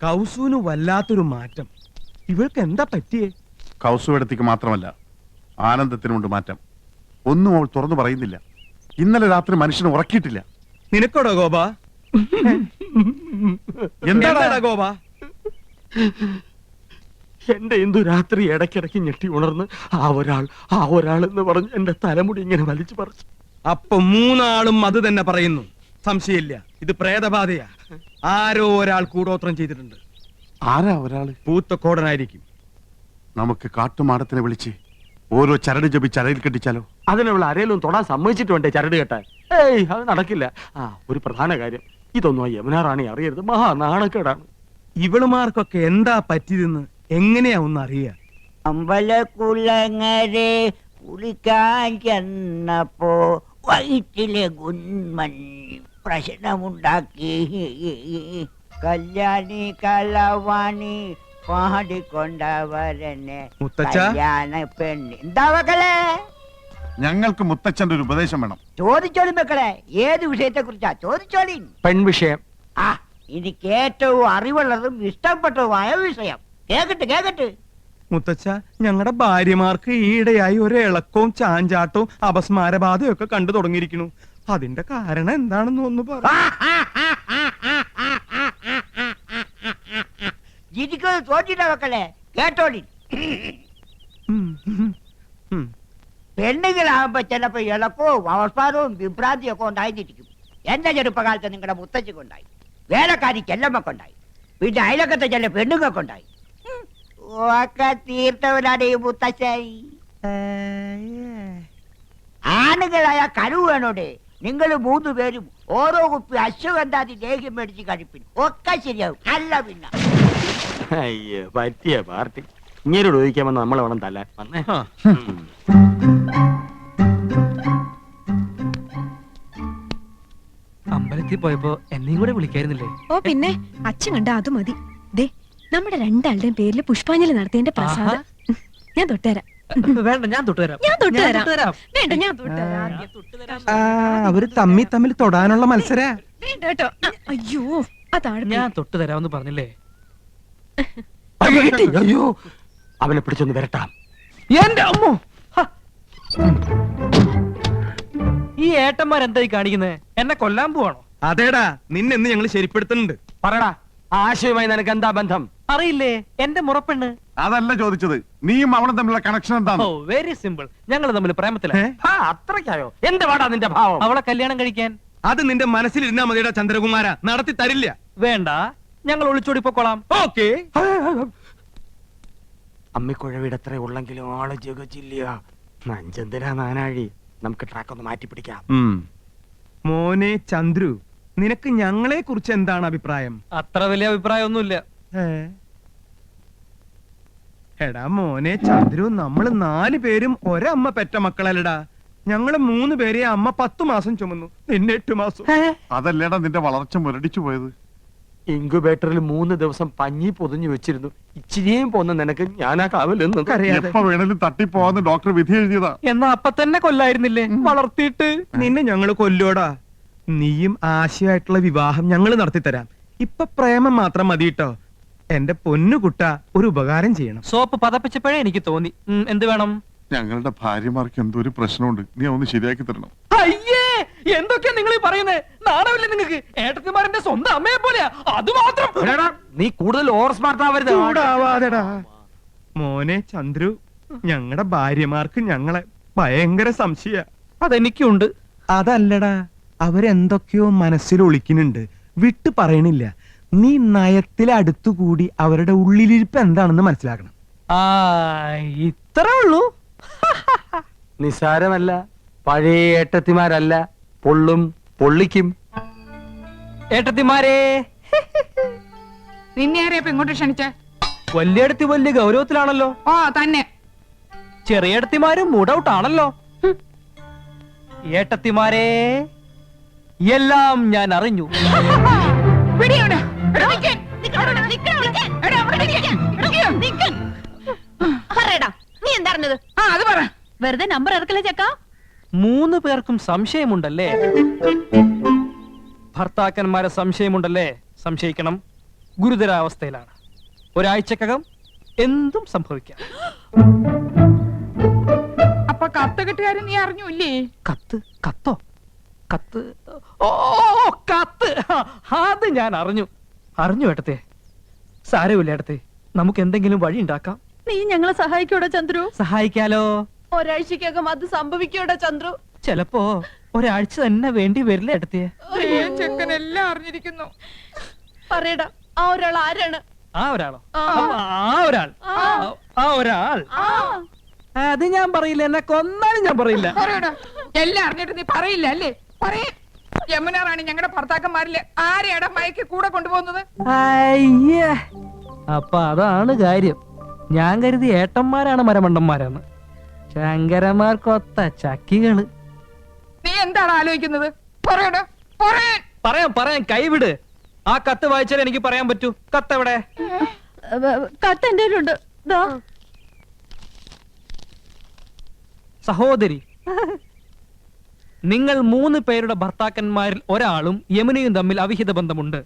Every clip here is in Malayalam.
കൗസുവിന് വല്ലാത്തൊരു മാറ്റം. ഇവൾക്ക് എന്താ പറ്റിയേ? കൗസുവിടത്തേക്ക് മാത്രമല്ല, ആനന്ദത്തിനുണ്ട് മാറ്റം. ഒന്നും അവൾ തുറന്നു പറയുന്നില്ല. ഇന്നലെ രാത്രി മനുഷ്യനെ ഉറക്കിയിട്ടില്ല. നിനക്കോടോ ഗോപ? എന്താടാ ഗോപ? എന്റെ എന്തു രാത്രി ഇടയ്ക്കിടയ്ക്ക് ഞെട്ടി ഉണർന്ന് ആ ഒരാൾ എന്ന് പറഞ്ഞ് എന്റെ തലമുടി ഇങ്ങനെ വലിച്ചു പറിച്ചു. അപ്പൊ മൂന്നാളും അത് തന്നെ പറയുന്നു. സംശയമില്ല, ഇത് പ്രേതബാധയാ. ആരോ ഒരാൾ കൂടോത്രം ചെയ്തിട്ടുണ്ട്. ആരാ ഒരാള്? പൂത്തക്കോടനായിരിക്കും. നമുക്ക് കാട്ടുമാടത്തിനെ വിളിച്ച് ഓരോ ചരട് ജപിച്ച് അരയിൽ കെട്ടിച്ചാലോ? അതിനുള്ള ആരെയും തൊടാൻ സമ്മതിച്ചിട്ടുണ്ടേ ചരട് കെട്ടാൻ. ഏയ്, അത് നടക്കില്ല. ഒരു പ്രധാന കാര്യം, ഇതൊന്നും ആ യമുന റാണി അറിയരുത്. മഹാ നാണക്കേടാണ്. ഇവളുമാർക്കൊക്കെ എന്താ പറ്റിയതെന്ന് എങ്ങനെയാ ഒന്ന് അറിയാ? അമ്പലക്കുളങ്ങരെ കുളിക്കാൻ ചെന്നപ്പോ വയറ്റിലെ ഗുന്മൻ പ്രശ്നമുണ്ടാക്കി. കല്യാണി കളവാണി പാടിക്കൊണ്ടവരനെ കല്യാണ പെണ്ണ്. എന്താ മക്കളെ? ഞങ്ങൾക്ക് മുത്തച്ഛന്റെ ഒരു ഉപദേശം വേണം. ചോദിച്ചോളി മക്കളെ, ഏത് വിഷയത്തെ കുറിച്ചാ ചോദിച്ചോളി. പെൺവിഷയം. എനിക്ക് ഏറ്റവും അറിവുള്ളതും ഇഷ്ടപ്പെട്ടതുമായ വിഷയം. കേക്കട്ടെ. മുത്തച്ഛ, ഞങ്ങളുടെ ഭാര്യമാർക്ക് ഈയിടെയായി ഒരു ഇളക്കവും ചാഞ്ചാട്ടവും അപസ്മാരബാധയും ഒക്കെ കണ്ടു തുടങ്ങിയിരിക്കുന്നു. അതിന്റെ കാരണം എന്താണെന്ന് ഒന്ന് പറ. തോറ്റിട്ട മക്കളെ കേട്ടോളി. പെണ്ണുങ്ങളാകുമ്പോ ചിലപ്പോ ഇളക്കവും അവസ്മാരവും വിഭ്രാന്തിയും ഒക്കെ ഉണ്ടായിരിക്കും. എന്റെ ചെറുപ്പകാലത്ത് നിങ്ങളുടെ മുത്തച്ഛക്കുണ്ടായി, വേലക്കാരി ചെല്ലമ്മക്കുണ്ടായി, പിന്നെ അയലക്കത്തെ ചില പെണ്ണുങ്ങൾക്കുണ്ടായി. ഒക്കെ തീർത്തവനാണ് ഈ മുത്തശ്ശായി. ആണുങ്ങളായ കരുവ് വേണോടെ. നിങ്ങൾ 3 പേരും ഓരോ കുപ്പി അശ്വഗന്ധാതി ലേഹ്യം മേടിച്ച് കഴിപ്പിൻ, ഒക്കെ ശരിയാവും. അല്ല പിന്നെ അയ്യോ, പറ്റിയ പാർട്ടി. ഇങ്ങനോട് ചോദിക്കാമെന്ന് നമ്മളെ വേണം തല്ലാൻ. വന്നേ. അമ്പലത്തിൽ പോയപ്പോ എന്നെയും കൂടെ വിളിക്കായിരുന്നില്ലേ? ഓ പിന്നെ, അച്ഛൻ കണ്ട അത് മതി. ദേ, നമ്മുടെ രണ്ടാളുടെയും പേരിൽ പുഷ്പാഞ്ജലി നടത്തിയതിന്റെ പ്രസാദം ഞാൻ തൊട്ടുതരാം. വേണ്ട, ഞാൻ തൊട്ടുതരാം. വേണ്ട, ഞാൻ തൊട്ടുതരാം. അവര് തമ്മിൽ തൊടാനുള്ള മത്സര. വേണ്ട കേട്ടോ. അയ്യോ, അതാണ് ഞാൻ തൊട്ടുതരാമെന്ന് പറഞ്ഞില്ലേ? അയ്യോ, അവനെ പിടിച്ചൊന്ന് വരട്ടാം. എന്റെ അമ്മോ, ഈ ഏട്ടന്മാരെന്തായി കാണിക്കുന്നത്? എന്നെ കൊല്ലാൻ പോവാണോ? അതേടാ, നിന്നെന്ന് ഞങ്ങൾ ശരിപ്പെടുത്തുന്നുണ്ട്. പറയടാ, ആശയവുമായി നിനക്ക് എന്താ ബന്ധം? അറിയില്ലേ, എന്റെ മുറപ്പെണ്ണ്. അതല്ല ചോദിച്ചത്, നീയും അവളും തമ്മിലുള്ള കണക്ഷൻ എന്താണ്? ഓ, വെരി സിമ്പിൾ. ഞങ്ങൾ തമ്മിൽ പ്രേമത്തിലാണ്. അത്രയ്ക്കായോ? എന്ത് പാടാ നിന്റെ ഭാവം? അവളെ കല്യാണം കഴിക്കാൻ. അത് നിന്റെ മനസ്സിലിരുന്നാ മതിയുടെ ചന്ദ്രകുമാര, നടത്തി തരില്ല. വേണ്ട, ഞങ്ങൾ ഒളിച്ചോടി പൊക്കോളാം. ഓക്കേ. അമ്മിക്കുഴവിടെ എത്ര ഉള്ളെങ്കിലും ആള് ജഗച്ചില്ല. നഞ്ചന്തിരാ നാനാഴി. നമുക്ക് ട്രാക്ക് ഒന്ന് മാറ്റി പിടിക്കാം. മോനെ ചന്ദ്രു, നിനക്ക് ഞങ്ങളെ കുറിച്ച് എന്താണ് അഭിപ്രായം? അത്ര വലിയ അഭിപ്രായമൊന്നുമില്ല. എടാ മോനെ ചന്ദ്രു, നമ്മള് 4 പേരും ഒരമ്മ പെറ്റ മക്കളല്ലടാ. ഞങ്ങള് 3 പേരെ അമ്മ 10 മാസം ചുമന്നു, നിന്നെ 8 മാസം. അതല്ലേടാ നിന്റെ വളർച്ച മുരടിച്ചു പോയത്. ഇൻക്യുബേറ്ററിൽ 3 ദിവസം പഞ്ഞി പൊതിഞ്ഞു വെച്ചിരുന്നു. ഇച്ചിരിയും പോന്ന നിനക്ക് ഞാനാ കാവലെന്ന്. എപ്പോ വേണേലും തട്ടിപ്പോവാന്ന് ഡോക്ടർ വിധി എഴുതിയതാ. എന്നാ അപ്പൊ തന്നെ കൊല്ലായിരുന്നില്ലേ? വളർത്തിയിട്ട് നിന്നെ ഞങ്ങള് കൊല്ലോടാ. നീയും ആശയായിട്ടുള്ള വിവാഹം ഞങ്ങള് നടത്തിത്തരാം. ഇപ്പൊ പ്രേമം മാത്രം മതി കേട്ടോ. എന്റെ പൊന്നുകുട്ട, ഒരു ഉപകാരം ചെയ്യണം. സോപ്പ് പതപ്പിച്ചപ്പോഴേ എനിക്ക് തോന്നി. എന്ത് വേണം? ഞങ്ങളുടെ ഭാര്യമാർക്ക് എന്തോ ഒരു പ്രശ്നമുണ്ട്, നീ ഒന്ന് ശരിയാക്കി തരണം. അയ്യേ, എന്തൊക്കെയാ നിങ്ങൾ ഈ പറയുന്നത്? നാണമില്ലേ നിങ്ങൾക്ക്? ഏട്ടത്തിമാരന്റെ സ്വന്തം അമ്മയെ പോലെയാ. അത് മാത്രം. നീ കൂടുതൽ ഓവർ സ്മാർട്ട് ആവരുത്. ചൂടാവാതെടാ. മോനെ ചന്ദ്രു, ഞങ്ങളുടെ ഭാര്യമാർക്ക് ഞങ്ങളെ ഭയങ്കര സംശയ. അതെനിക്കുണ്ട്. അതല്ലടാ, അവരെന്തൊക്കെയോ മനസ്സിൽ ഒളിക്കുന്നുണ്ട്, വിട്ടു പറയണില്ല. നീ നയത്തിലെ അടുത്തുകൂടി അവരുടെ ഉള്ളിലിരിപ്പ് എന്താണെന്ന് മനസ്സിലാക്കണം. ഇത്രേ ഉള്ളൂ. നിസാരമല്ല. പഴയ ഏട്ടത്തിമാരല്ല, പൊള്ളും പൊള്ളിക്കും. ഏട്ടത്തിമാരെ, നിന്നെ ആരെയപ്പോ ഇങ്ങോട്ട് ക്ഷണിച്ചേ? വലിയടത്തി വലിയ ഗൗരവത്തിലാണല്ലോ. ഓ തന്നെ. ചെറിയടത്തിമാരും മൂഡൌട്ട് ആണല്ലോ. ഏട്ടത്തിമാരെ, എല്ലാം ഞാൻ അറിഞ്ഞു. നീ എന്താ വെറുതെ നമ്പർ ഇറക്കല്ലേ ചക്ക? 3 പേർക്കും സംശയമുണ്ടല്ലേ? ഭർത്താക്കന്മാരെ സംശയമുണ്ടല്ലേ? സംശയിക്കണം. ഗുരുതരാവസ്ഥയിലാണ്. ഒരാഴ്ചക്കകം എന്തും സംഭവിക്കാം. അപ്പൊ കത്ത് കെട്ടുകാരൻ നീ അറിഞ്ഞൂല്ലേ? കത്തോ? കത്ത്? ഓ കത്ത്! അത് ഞാൻ അറിഞ്ഞു ഏട്ടത്തെ. സാരമില്ല ഏട്ടത്തെ, നമുക്ക് എന്തെങ്കിലും വഴി ഉണ്ടാക്കാം. നീ ഞങ്ങളെ സഹായിക്കൂടാ ചന്ദ്രു? സഹായിക്കാലോ. ഒരാഴ്ചക്കകം അത് സംഭവിക്കൂടാ ചന്ദ്രു? ചിലപ്പോ ഒരാഴ്ച തന്നെ വേണ്ടി വരില്ല ഏട്ടത്തെ. ചെക്കൻ എല്ലാം അറിഞ്ഞിരിക്കുന്നു. പറയടാ, ആ ഒരാൾ ആരാണ്? ആ ഒരാളോ? ആ ഒരാൾ അത് ഞാൻ പറയില്ല. എന്നെ കൊന്നാലും ഞാൻ പറയില്ല. പറയടാ, എല്ലാം അറിഞ്ഞിട്ട് നീ പറയില്ല അല്ലേ? പറയേ. യമുന റാണി ഞങ്ങളുടെ ഭർത്താക്കന്മാരില് ആരെയാടാ മയക്ക് കൂടെ കൊണ്ടുപോകുന്നത്? അയ്യേ, അപ്പൊ അതാണ് കാര്യം. ഞാൻ കരുതി ഏട്ടന്മാരാണ് മരമണ്ടന്മാരെന്ന്. ശങ്കരന്മാർക്കൊത്ത ചക്കികള്. നീ എന്താണ് ആലോചിക്കുന്നത്? പറയടാ, പറയാം, കൈവിട്. ആ കത്ത് വായിച്ചാൽ എനിക്ക് പറയാൻ പറ്റൂ. കത്ത് എവിടെ? കത്ത് എന്റെ കയ്യിലുണ്ട്. ദാ. സഹോദരി, നിങ്ങൾ 3 പേരുടെ ഭർത്താക്കന്മാരിൽ ഒരാളും യമുനയും തമ്മിൽ അവിഹിത ബന്ധമുണ്ട്.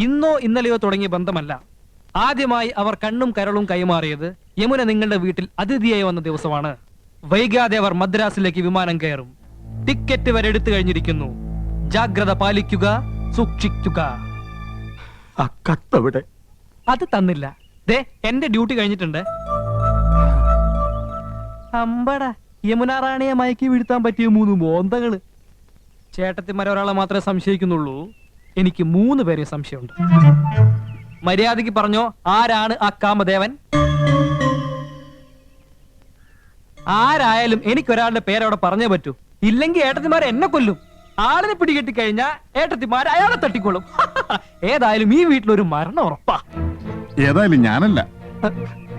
ഇന്നോ ഇന്നലെയോ തുടങ്ങിയ ബന്ധമല്ല. ആദ്യമായി അവർ കണ്ണും കരളും കൈമാറിയത് യമുന നിങ്ങളുടെ വീട്ടിൽ അതിഥിയായി വന്ന ദിവസമാണ്. വൈകാതെ അവർ മദ്രാസിലേക്ക് വിമാനം കയറും. ടിക്കറ്റ് വരെ എടുത്തു കഴിഞ്ഞിരിക്കുന്നു. ജാഗ്രത പാലിക്കുക, സൂക്ഷിക്കുക. ആ കത്തവിടെ? അത് തന്നില്ല. ദേ, എന്റെ ഡ്യൂട്ടി കഴിഞ്ഞിട്ടുണ്ട്. അമ്പട, യമുന റാണിയെ മയക്കി വീഴ്ത്താൻ പറ്റിയ 3 മോന്തകള്. ചേട്ടത്തിമാരെ ഒരാളെ മാത്രമേ സംശയിക്കുന്നുള്ളൂ. എനിക്ക് 3 പേരെ സംശയമുണ്ട്. മര്യാദയ്ക്ക് പറഞ്ഞോ, ആരാണ് ആ കാമദേവൻ? ആരായാലും എനിക്കൊരാളുടെ പേരവിടെ പറഞ്ഞേ പറ്റൂ. ഇല്ലെങ്കിൽ ഏട്ടത്തിമാരെ എന്നെ കൊല്ലും. ആളിനെ പിടികെട്ടി കഴിഞ്ഞാൽ ഏട്ടത്തിമാർ അയാളെ തട്ടിക്കൊള്ളും. ഏതായാലും ഈ വീട്ടിലൊരു മരണം ഉറപ്പാ. ഏതായാലും ഞാനല്ല.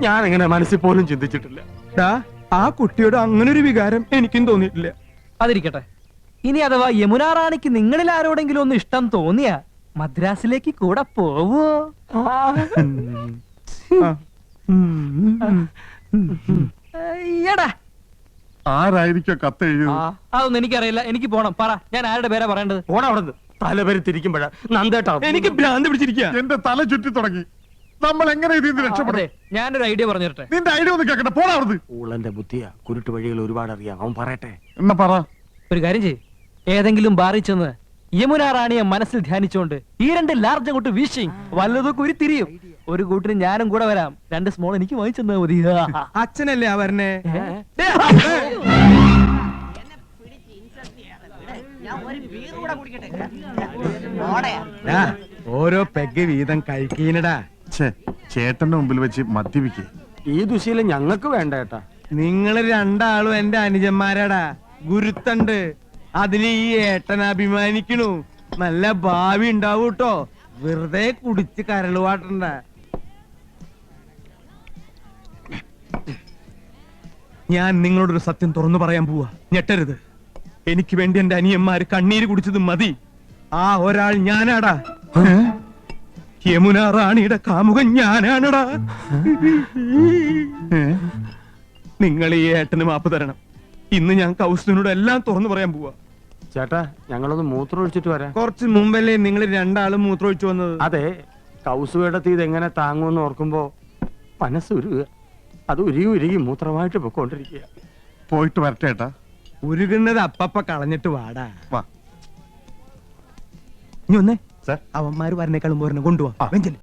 ഞാൻ എങ്ങനെ മനസ്സിൽ പോലും ചിന്തിച്ചിട്ടില്ല. ആ കുട്ടിയോട് അങ്ങനെ ഒരു വികാരം എനിക്കും തോന്നിയിട്ടില്ല. അതിരിക്കട്ടെ. ഇനി അഥവാ യമുന റാണിക്ക് നിങ്ങളിൽ ആരോടെങ്കിലും ഒന്ന് ഇഷ്ടം തോന്നിയാ മദ്രാസിലേക്ക് കൂടെ പോവോ? ആരായിരിക്കോ കത്ത് എഴുതിയത്? അതൊന്നും എനിക്കറിയില്ല. എനിക്ക് പോണം. പറ, ഞാൻ ആരുടെ പേരാ പറയേണ്ടത്? പോണ അവിടെ തലപേര് തിരിക്കുമ്പോഴാ നന്ദേട്ടാ. എനിക്ക് ഭ്രാന്ത് പിടിച്ചിരിക്കുക. എന്റെ തല ചുറ്റി തുടങ്ങി. നമ്മൾ എങ്ങനെ ഇതിന് രക്ഷപ്പെടും? ഞാനൊരു ഐഡിയ പറഞ്ഞു തരട്ടെ. നിന്റെ ഐഡിയ ഒന്ന് കേക്കട്ടെ. പോടാ അവിടുന്ന്. ഊളന്റെ ബുദ്ധിയാ. കുരുട്ട് വഴികൾ ഒരുപാട് അറിയാം. അവൻ പറയട്ടെ. എന്നാ പറ. ഒരു കാര്യം ചെയ്യ്, ഏതെങ്കിലും ബാറിൽ ചെന്ന് യമുന റാണിയെ മനസ്സിൽ ധ്യാനിച്ചുകൊണ്ട് ഈ 2 ലാർജ് അങ്ങോട്ട് വീശി വല്ലതൊക്കെ ഉരുത്തിരിയും. ഒരു കൂട്ടിന് ഞാനും കൂടെ വരാം. 2 സ്മോൾ എനിക്ക് വാങ്ങിച്ചെന്നാ മതി. അച്ഛനല്ലേ ആ വരണേ? ഓരോ പെഗ് വീതം കഴിക്കീനടാ. ചേട്ടന്റെ മുമ്പിൽ വെച്ച് മദ്യപിക്കേ. ഈ ദുശീലം ഞങ്ങൾക്ക് വേണ്ട ഏട്ടാ. നിങ്ങള് 2 ആളും എന്റെ അനുജന്മാരാടാ. ഗുരുത്തണ്ട്. അതിന് ഈ ഏട്ടൻ അഭിമാനിക്കണു. നല്ല ഭാവി ഉണ്ടാവൂ കേട്ടോ. വെറുതെ കുടിച്ച് കരളുവാട്ടണ്ട. ഞാൻ നിങ്ങളോടൊരു സത്യം തുറന്നു പറയാൻ പോവാ. ഞെട്ടരുത്. എനിക്ക് വേണ്ടി എന്റെ അനിയന്മാര് കണ്ണീര് കുടിച്ചത് മതി. ആ ഒരാൾ ഞാനാടാ. യമുന റാണിയുടെ കാമുകൻ ഞാനാണടാ. നിങ്ങൾ ഈ ഏട്ടന് മാപ്പ് തരണം. ഇന്ന് ഞാൻ കൗസുവിനോട് എല്ലാം തുറന്നു പറയാൻ പോവാ. ചേട്ടാ, ഞങ്ങളൊന്ന് മൂത്രം ഒഴിച്ചിട്ട് വരാം. കുറച്ച് മുമ്പല്ലേ നിങ്ങൾ 2 ആളും മൂത്രമൊഴിച്ചു വന്നത്? അതെ, കൗസുവേടത്തി ഇതെങ്ങനെ താങ്ങുമെന്ന് ഓർക്കുമ്പോ മനസ്സ് ഉരുക. അത് ഉരുകി മൂത്രമായിട്ട് പൊക്കോണ്ടിരിക്കുക. പോയിട്ട് വരട്ടെ ഏട്ടാ. ഉരുകുന്നത് അപ്പപ്പ കളഞ്ഞിട്ട് വാടാ. വാ. ഇനി ഒന്നേ, സാർ. അവന്മാര് വരണേക്കാളും പോരണ കൊണ്ടുപോവാ. വെഞ്ചല്.